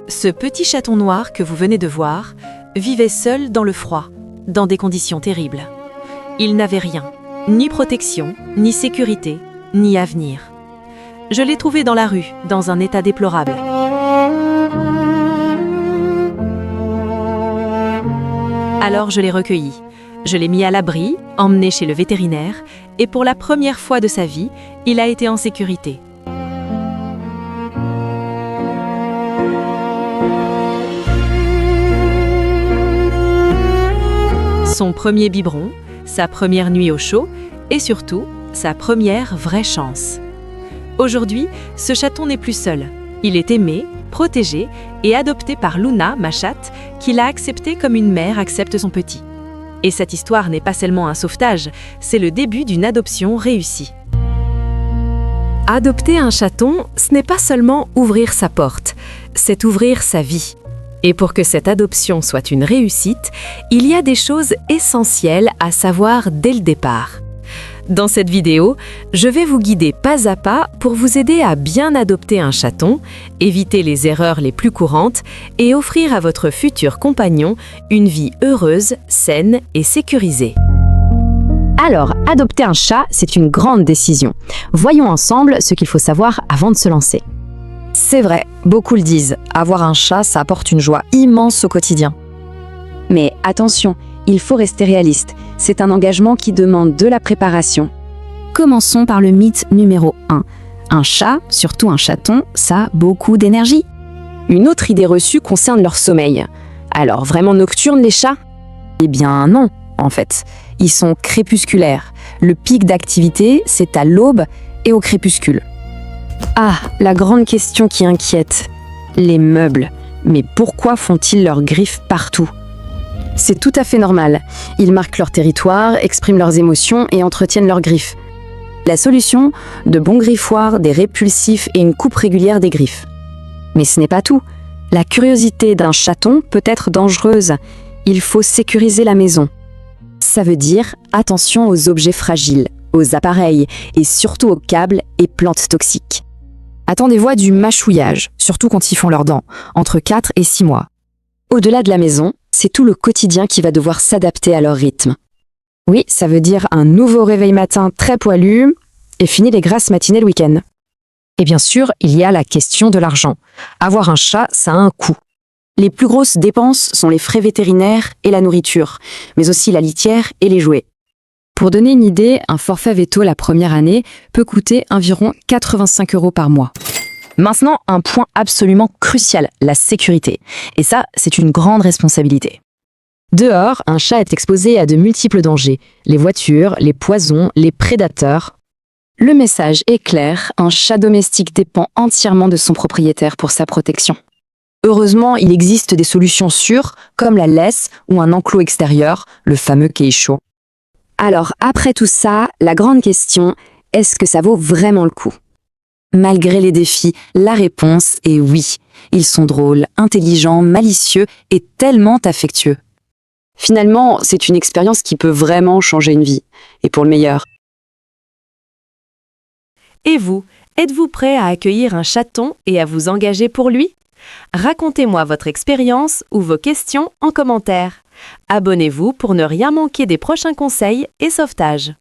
Ce petit chaton noir que vous venez de voir vivait seul dans le froid, dans des conditions terribles. Il n'avait rien, ni protection, ni sécurité, ni avenir. Je l'ai trouvé dans la rue, dans un état déplorable. Alors je l'ai recueilli. Je l'ai mis à l'abri, emmené chez le vétérinaire, et pour la première fois de sa vie, il a été en sécurité. Son premier biberon, sa première nuit au chaud, et surtout, sa première vraie chance. Aujourd'hui, ce chaton n'est plus seul. Il est aimé, protégé et adopté par Luna, ma chatte, qui l'a accepté comme une mère accepte son petit. Et cette histoire n'est pas seulement un sauvetage, c'est le début d'une adoption réussie. Adopter un chaton, ce n'est pas seulement ouvrir sa porte, c'est ouvrir sa vie. Et pour que cette adoption soit une réussite, il y a des choses essentielles à savoir dès le départ. Dans cette vidéo, je vais vous guider pas à pas pour vous aider à bien adopter un chaton, éviter les erreurs les plus courantes et offrir à votre futur compagnon une vie heureuse, saine et sécurisée. Alors, adopter un chat, c'est une grande décision. Voyons ensemble ce qu'il faut savoir avant de se lancer. C'est vrai, beaucoup le disent, avoir un chat, ça apporte une joie immense au quotidien. Mais attention, il faut rester réaliste. C'est un engagement qui demande de la préparation. Commençons par le mythe numéro 1. Un chat, surtout un chaton, ça a beaucoup d'énergie. Une autre idée reçue concerne leur sommeil. Alors, vraiment nocturnes les chats? Eh bien non, en fait. Ils sont crépusculaires. Le pic d'activité, c'est à l'aube et au crépuscule. Ah, la grande question qui inquiète. Les meubles. Mais pourquoi font-ils leurs griffes partout? C'est tout à fait normal. Ils marquent leur territoire, expriment leurs émotions et entretiennent leurs griffes. La solution, de bons griffoirs, des répulsifs et une coupe régulière des griffes. Mais ce n'est pas tout. La curiosité d'un chaton peut être dangereuse. Il faut sécuriser la maison. Ça veut dire attention aux objets fragiles, aux appareils et surtout aux câbles et plantes toxiques. Attendez-vous à du mâchouillage, surtout quand ils font leurs dents, entre 4 et 6 mois. Au-delà de la maison, c'est tout le quotidien qui va devoir s'adapter à leur rythme. Oui, ça veut dire un nouveau réveil matin très poilu et fini les grasses matinées le week-end. Et bien sûr, il y a la question de l'argent. Avoir un chat, ça a un coût. Les plus grosses dépenses sont les frais vétérinaires et la nourriture, mais aussi la litière et les jouets. Pour donner une idée, un forfait veto la première année peut coûter environ 85 € par mois. Maintenant, un point absolument crucial, la sécurité. Et ça, c'est une grande responsabilité. Dehors, un chat est exposé à de multiples dangers. Les voitures, les poisons, les prédateurs. Le message est clair, un chat domestique dépend entièrement de son propriétaire pour sa protection. Heureusement, il existe des solutions sûres, comme la laisse ou un enclos extérieur, le fameux Keisho. Alors, après tout ça, la grande question, est-ce que ça vaut vraiment le coup? Malgré les défis, la réponse est oui. Ils sont drôles, intelligents, malicieux et tellement affectueux. Finalement, c'est une expérience qui peut vraiment changer une vie, et pour le meilleur. Et vous, êtes-vous prêt à accueillir un chaton et à vous engager pour lui? Racontez-moi votre expérience ou vos questions en commentaire. Abonnez-vous pour ne rien manquer des prochains conseils et sauvetages.